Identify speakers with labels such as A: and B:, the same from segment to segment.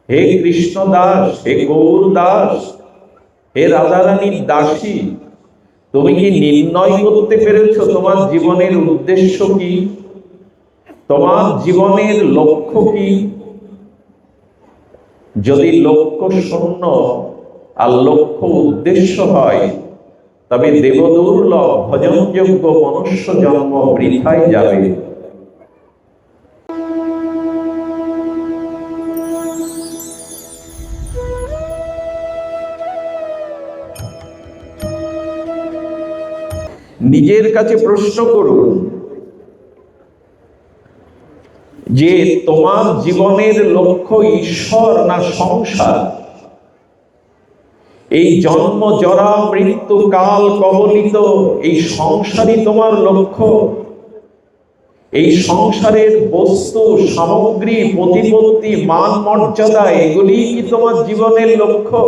A: হে কৃষ্ণ দাস, হে গৌর দাস, হে রাধারানীর দাসী, তুমি কি নির্ণয় করতে পেরেছো তোমার জীবনের উদ্দেশ্য কি, তোমার জীবনের লক্ষ্য কি? যদি লক্ষ্য শূন্য আর লক্ষ্য উদ্দেশ্য হয়, তবে দেবদুর্লভ ভজনযোগ্য মনুষ্য জন্ম বৃথায় যাবে। নিজের কাছে প্রশ্ন করুন যে তোমার জীবনের লক্ষ্য ঈশ্বর না সংসার? এই জন্ম জরা মৃত্যু কাল কবলিত এই সংসারই তোমার লক্ষ্য? এই সংসারের বস্তু সামগ্রী প্রতিপত্তি মান মর্যাদা এগুলি কি তোমার জীবনের লক্ষ্য?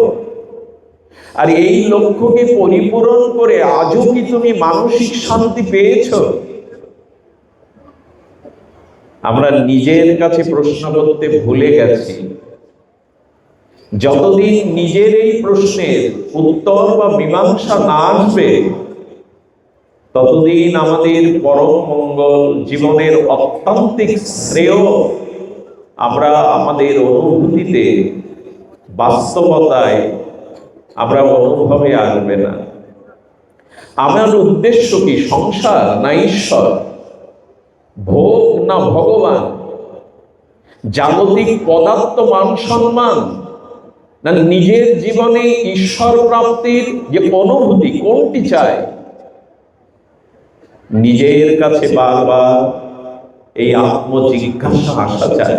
A: আর এই লক্ষ্যকে পরিপূরণ করে আজও কি তুমি মানসিক শান্তি পেয়েছো? আমরা নিজের কাছে প্রশ্ন করতে ভুলে গেছি। যতদিন নিজের এই প্রশ্নের উত্তর বা মীমাংসা না আসবে, ততদিন আমাদের পরম মঙ্গল, জীবনের অত্যন্তিক শ্রেয় আমরা আমাদের অনুভূতিতে, বাস্তবতায় আমরা অনুভবে আসবে না। আমার উদ্দেশ্য কি সংসার না ঈশ্বর? ভোগ না ভগবান? জাগতিক পদার্থ মান সম্মান না নিজের জীবনে ঈশ্বর প্রাপ্তির যে অনুভূতি, কোনটি চাই? নিজের কাছে বারবার এই আত্মজিজ্ঞাসা আসা চাই।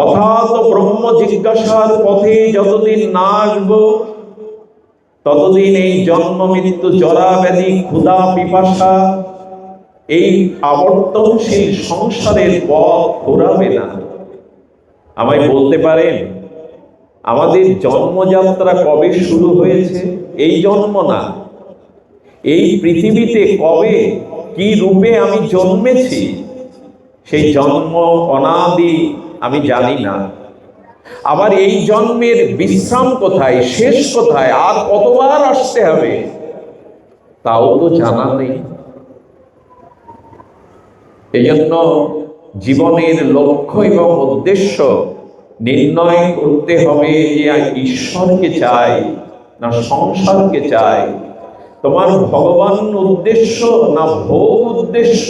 A: অর্থাৎ ব্রহ্ম জিজ্ঞাসার পথে যতদিন না আসবো, ততদিন এই জন্ম মৃত্যু জরা ব্যাধি ক্ষুধা পিপাসা এই আবর্তনশীল সংসারের পথ ঘোরাবে না। আমায় বলতে পারেন আমাদের জন্মযাত্রা কবে শুরু হয়েছে? এই জন্ম না, এই পৃথিবীতে কবে কি রূপে আমি জন্মেছি সেই জন্ম অনাদি আমি জানি না। আবার এই জন্মের বিশ্রাম কোথায়, শেষ কোথায়, আর কতবার আসতে হবে তাও তো জানা নেই। এজন্য জীবনের লক্ষ্য এবং উদ্দেশ্য নির্ণয় করতে হবে যে ঈশ্বরকে চাই না সংসারকে চাই, তোমার ভগবান উদ্দেশ্য না ভোগ উদ্দেশ্য।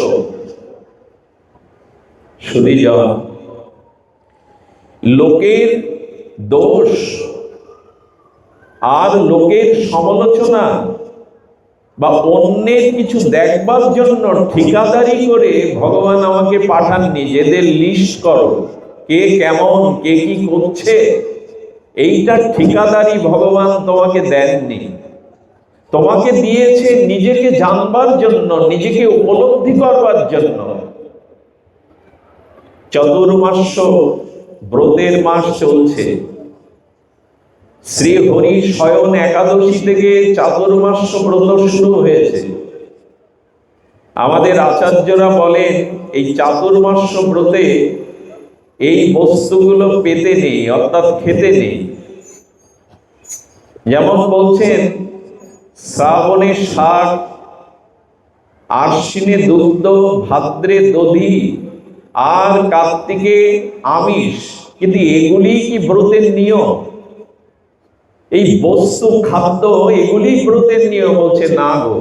A: শুধুজন লোকের দোষ আর লোকের সমালোচনা বা অন্যের কিছু দেখবার জন্য ঠিকাদারি করে ভগবান আমাকে পাঠাননি। যেদের লিস্ট করো কে কেমন, কে কি করছে, এইটা ঠিকাদারি ভগবান তোমাকে দেননি। তোমাকে দিয়েছে নিজেকে জানবার জন্য, নিজেকে উপলব্ধি করবার জন্য। চতুর্মাস্য ব্রতের মাস চলছে। শ্রী হরি শয়ন একাদশী থেকে চাতুর্মাস্য ব্রত শুরু হয়েছে। আমাদের আচার্যরা বলেন এই চাতুর্মাস্য ব্রতে এই বস্তুগুলো পেতে নেই, অর্থাৎ খেতে নেই। যেমন বলছেন শ্রাবণে শাক, আশ্বিনে দুগ্ধ, ভাদ্রে দধি আর কার্তিকে আমিষ। কিন্তু এগুলি কি ব্রতের নিয়ম? এই বস্তু খাদ্য এগুলি ব্রতের নিয়ম? হচ্ছে না গো,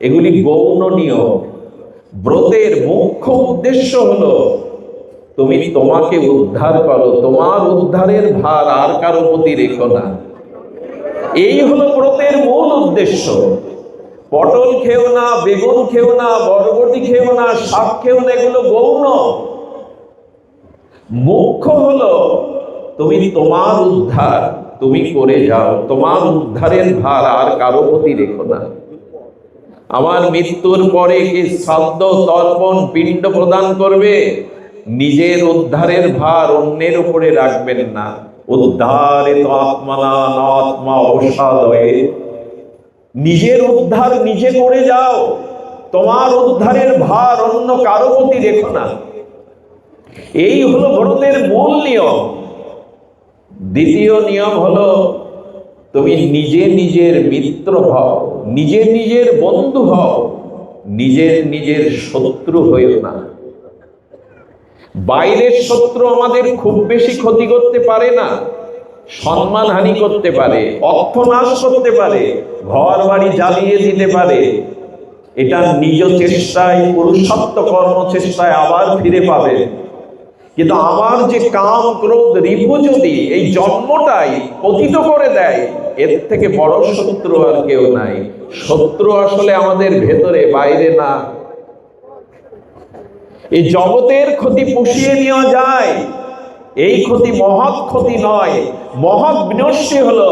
A: এগুলি গৌণ নিয়ম। ব্রতের মুখ্য উদ্দেশ্য হলো তুমি তোমাকে উদ্ধার করো, তোমার উদ্ধারের ভার আর কারো প্রতি রেখো না। এই হলো ব্রতের মূল উদ্দেশ্য। পটল খেও না, বেগুন খেও না, বরবটি খেও না, শাক খেও না, এগুলো গৌণ। মুখ্য হলো তুমি তোমার উদ্ধার তুমি করে যাও, তোমার উদ্ধারের ভার আর কারো প্রতি রেখো না। আমার মৃত্যুর পরে কি শ্রাদ্ধ তর্পণ পিণ্ড প্রদান করবে, নিজের উদ্ধারের ভার অন্যের উপরে রাখবেন না। উদ্ধারে তো আত্মনা আত্মা অবসাদয়ে, নিজের উদ্ধার নিজে করে যাও, তোমার উদ্ধারের ভার অন্য কারো প্রতি রেখো না। এই হলো ব্রতের মূল নিয়ম। দ্বিতীয় নিয়ম হলো তুমি নিজে নিজের মিত্র হও, নিজে নিজের বন্ধু হও, নিজের নিজের শত্রু হইও না। বাইরের শত্রু আমাদের খুব বেশি ক্ষতি করতে পারে না, সম্মানহানি করতে পারে, অর্থ নাশ করতে পারে, ঘর বাড়ি জ্বালিয়ে দিতে পারে। এটা নিজ চেষ্টায়, পুরুষার্থ কর্ম চেষ্টায় আবার ফিরে পাবে। কিন্তু আমার যে কাম ক্রোধ রিপু যদি এই জন্মটাই পতিত করে দেয়, এর থেকে বড় শত্রু আর কেউ নাই। শত্রু আসলে আমাদের ভেতরে, বাইরে না। এই জগতের ক্ষতি পুষিয়ে নেওয়া যায়, এই ক্ষতি মহৎ ক্ষতি নয়। মহৎ বিনষ্টি হলো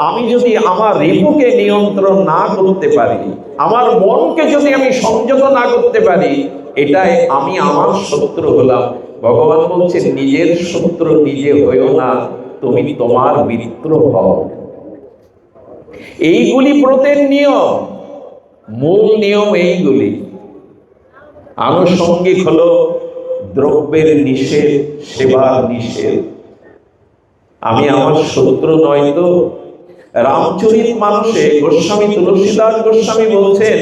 A: আমি যদি আমার রিপুকে নিয়ন্ত্রণ না করতে পারি, আমার মনকে যদি আমি সংযত না করতে পারি, এটাই আমি আমার শত্রু হলাম। ভগবান বলছেন নিজের শত্রু নিজে হইও না, তুমি তোমার মিত্র হও। এইগুলি ব্রতের নিয়ম, মূল নিয়ম এইগুলি। আনুষঙ্গিক হলো দ্রব্যের নিষেধ, সেবার নিষেধ। আমি আমার শত্রু নয় তো। রামচরিত মানসে গোস্বামী তুলসীদাস গোস্বামী বলছেন,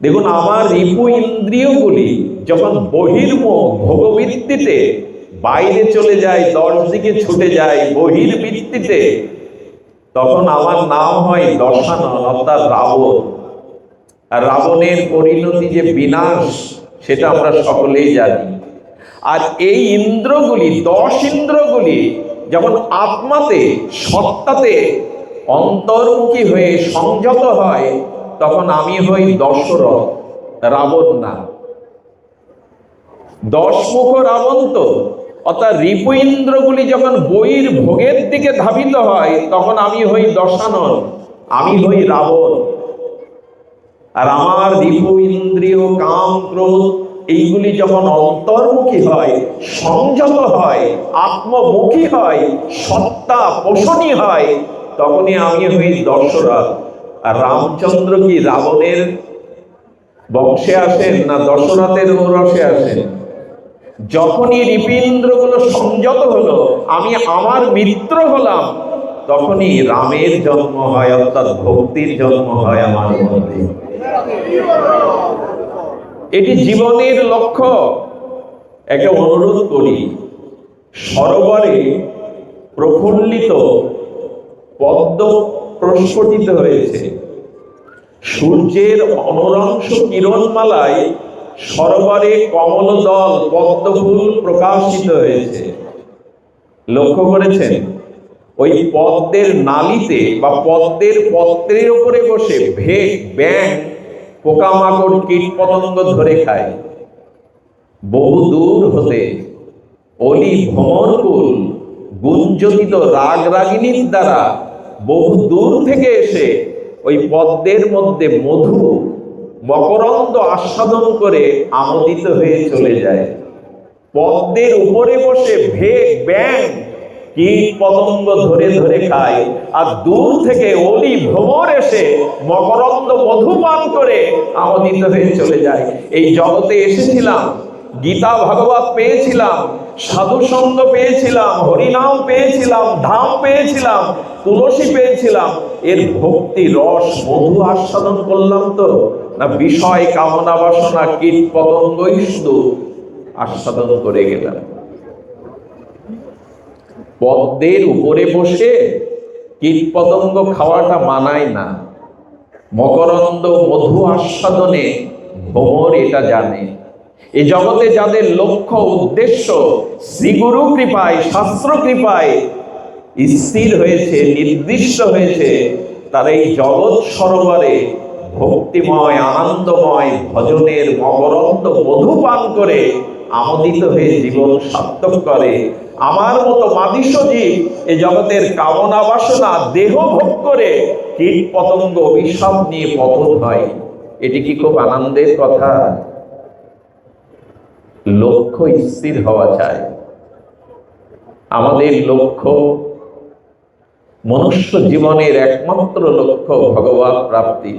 A: দেখুন আমার রিপু ইন্দ্রিয়গুলি যখন বহির্মুখ ভোগবৃত্তিতে বাইরে চলে যায়, 10 দিকে ছুটে যায় বহির্বৃত্তিতে, তখন আমার নাম হয় দশানন, অর্থাৎ রাবণ। আর রাবণের পরিণতি যে বিনাশ, সেটা আমরা সকলেই জানি। আর এই ইন্দ্রগুলি, 10 ইন্দ্রগুলি যখন আত্মাতে, সত্তাতে অন্তর্মুখী হয়ে সংযত হয়, তখন আমি হই দশরথ, রাবণ না। 10 মুখ রাবণ তো, অর্থাৎ রিপু ইন্দ্রগুলি যখন বহির ভোগের দিকে ধাবিত হয়, তখন আমি হই দশানন, আমি হই রাবণ। আর আমার রিপু ইন্দ্রিয় কাম ক্রোধ এইগুলি যখন অন্তর্মুখী হয়, সংযত হয়, আত্মমুখী হয়, সত্তা পোষণী হয়, তখনই আমি হই দশরথ। আর রামচন্দ্র কি রাবণের বংশে আসেন না দশরথের ঔরসে আসেন? যখনই রিপীন্দ্রগুলো সংযত হলো, আমি আমার মিত্র হলাম, তখনই রামের জন্ম হয়, অর্থাৎ ভক্তির জন্ম হয় আমার মধ্যে। এটি জীবনের লক্ষ্য। একটা অনুরোধ করি, সরোবরে প্রফুল্লিত পদ্ম প্রস্ফুটিত হয়েছে, সূর্যের অনরাংশ কিরণমালায় সরোবরে কমলদল পদ্ম ফুল প্রকাশিত হয়েছে। লক্ষ্য করেছেন? ওই পদ্মের নালিতে বা পদ্মের পত্রের উপরে বসে ব্যাঙ, পোকামাকড়, কীট পতঙ্গ ধরে খায়। বহু দূর হতে অলি ভ্রমরকুল গুঞ্জনিত রাগ রাগিনীর দ্বারা বহু দূর থেকে এসে ওই পদ্মের মধ্যে মধু মকরন্দ আস্বাদন করে আমোদিত হয়ে চলে যায়। পদ্মের উপরে বসে ব্যাঙ কীট পতঙ্গ ধরে ধরে খায়, আর দূর থেকে অলি ভ্রমর এসে মকরন্দ মধু পান করে আমোদিত হয়ে চলে যায়। এই জগতে এসেছিলাম, গীতা ভাগবত পেয়েছিলাম, সাধু সঙ্গ পেয়েছিলাম, হরিনাম পেয়েছিলাম, ধাম পেয়েছিলাম, তুলসী পেয়েছিলাম, এর ভক্তি রস মধু আস্বাদন করলাম তো, না বিষয় কামনা বাসনা কীট পতঙ্গই শুধু আস্বাদন করে গেলাম? পদ্মের উপরে বসে কীট পতঙ্গ খাওয়াটা মানায় না। মকরন্দ মধু আস্বাদনে ভ্রমর এটা জানে। এই জগতে যাদের লক্ষ্য উদ্দেশ্য শ্রীগুরু কৃপায়, শাস্ত্র কৃপায় স্থির হয়েছে, নির্দিষ্ট হয়েছে, তারা এই জগৎ সরোবরে ভক্তিময় আনন্দময় ভজনের মকরন্দ মধু পান করে আমোদিত হয়ে জীবন সার্থক করে। আমার মতো মাদিষ্য জীব এই জগতের কামনা বাসনা দেহ ভোগ করে কীট পতঙ্গ অভিশাপ নিয়ে পতন হয়। এটি কি খুব আনন্দের কথা? লক্ষ্য স্থির হওয়া চাই। আমাদের লক্ষ্য, মনুষ্য জীবনের একমাত্র লক্ষ্য ভগবৎ প্রাপ্তি।